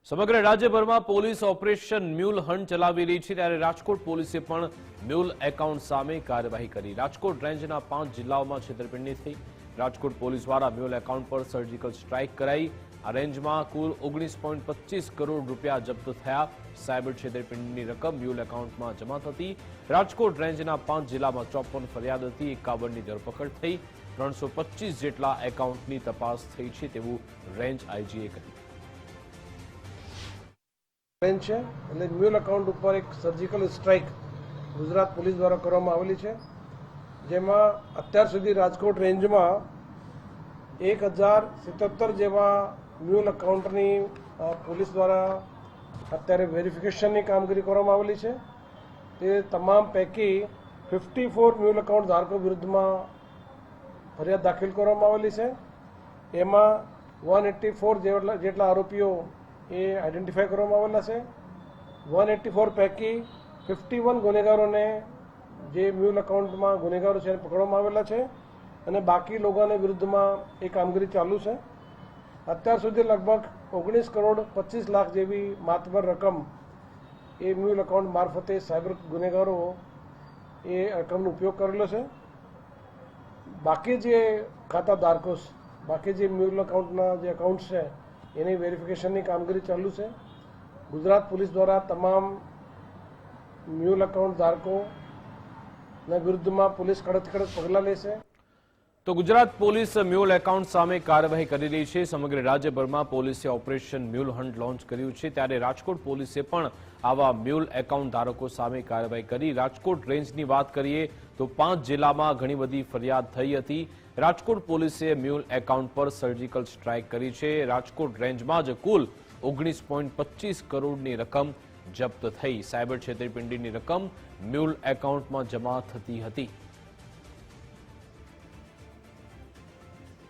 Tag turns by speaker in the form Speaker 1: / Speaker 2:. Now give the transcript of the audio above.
Speaker 1: સમગ્ર રાજ્યભરમાં police operation mule hunt ચલાવી રહી છે, ત્યારે રાજકોટ પોલીસે પણ મ્યુલ એકાઉન્ટ સામે કાર્યવાહી કરી। રાજકોટ રેન્જના 5 જિલ્લાઓમાં છેતરપિંડી થઈ। રાજકોટ પોલીસ દ્વારા મ્યુલ એકાઉન્ટ પર સર્જિકલ સ્ટ્રાઇક કરાઈ। આ રેન્જમાં કુલ 19.25 કરોડ રૂપિયા જપ્ત થયા। સાયબર છેતરપિંડીની રકમ મ્યુલ એકાઉન્ટમાં જમા થતી। રાજકોટ રેન્જના 5 જિલ્લામાં 54 ફરિયાદ હતી, 51ની ધરપકડ થઈ। 325 જેટલા એકાઉન્ટની તપાસ થઈ છે તેવું રેન્જ આઈજીએ કહ્યું।
Speaker 2: છે એટલે મ્યુલ એકાઉન્ટ ઉપર એક સર્જિકલ સ્ટ્રાઇક ગુજરાત પોલીસ દ્વારા કરવામાં આવેલી છે, જેમાં અત્યાર સુધી રાજકોટ રેન્જમાં 1077 જેવા મ્યુલ એકાઉન્ટની પોલીસ દ્વારા અત્યારે વેરિફિકેશનની કામગીરી કરવામાં આવેલી છે। તે તમામ પૈકી 54 મ્યુલ એકાઉન્ટ ધારકો વિરુદ્ધમાં ફરિયાદ દાખલ કરવામાં આવેલી છે। એમાં 184 જેટલા આરોપીઓ એ આઈડેન્ટિફાઈ કરવામાં આવેલા છે। 184 પૈકી 51 ગુનેગારોને જે મ્યુલ એકાઉન્ટમાં ગુનેગારો છે એને પકડવામાં આવેલા છે અને બાકી લોકોને વિરુદ્ધમાં એ કામગીરી ચાલુ છે। અત્યાર સુધી લગભગ 19 કરોડ 25 લાખ જેવી માતબર રકમ એ મ્યુલ એકાઉન્ટ મારફતે સાયબર ગુનેગારો એ રકમનો ઉપયોગ કરેલો છે। બાકી જે ખાતા ધારકો બાકી જે મ્યુલ એકાઉન્ટના જે એકાઉન્ટ છે એની વેરિફિકેશનની કામગીરી ચાલુ છે। ગુજરાત પોલીસ દ્વારા તમામ મ્યુલ એકાઉન્ટ ધારકોના વિરુદ્ધમાં પોલીસ કડક પગલાં લેશે।
Speaker 1: તો ગુજરાત પોલીસ મ્યુલ એકાઉન્ટ સામે કાર્યવાહી કરી રહી છે। સમગ્ર રાજ્યભરમાં પોલીસે ઓપરેશન મ્યુલ હન્ટ લોન્ચ કર્યું છે, ત્યારે રાજકોટ પોલીસે પણ આવા મ્યુલ એકાઉન્ટ ધારકો સામે કાર્યવાહી કરી। રાજકોટ રેન્જની વાત કરીએ તો 5 જિલ્લામાં ઘણી બધી ફરિયાદ થઈ હતી। રાજકોટ પોલીસે મ્યુલ એકાઉન્ટ પર સર્જિકલ સ્ટ્રાઇક કરી છે। રાજકોટ રેન્જમાં જ કુલ 19.25 કરોડની રકમ જપ્ત થઈ। સાયબર છેતરપિંડીની રકમ મ્યુલ એકાઉન્ટમાં જમા થતી હતી।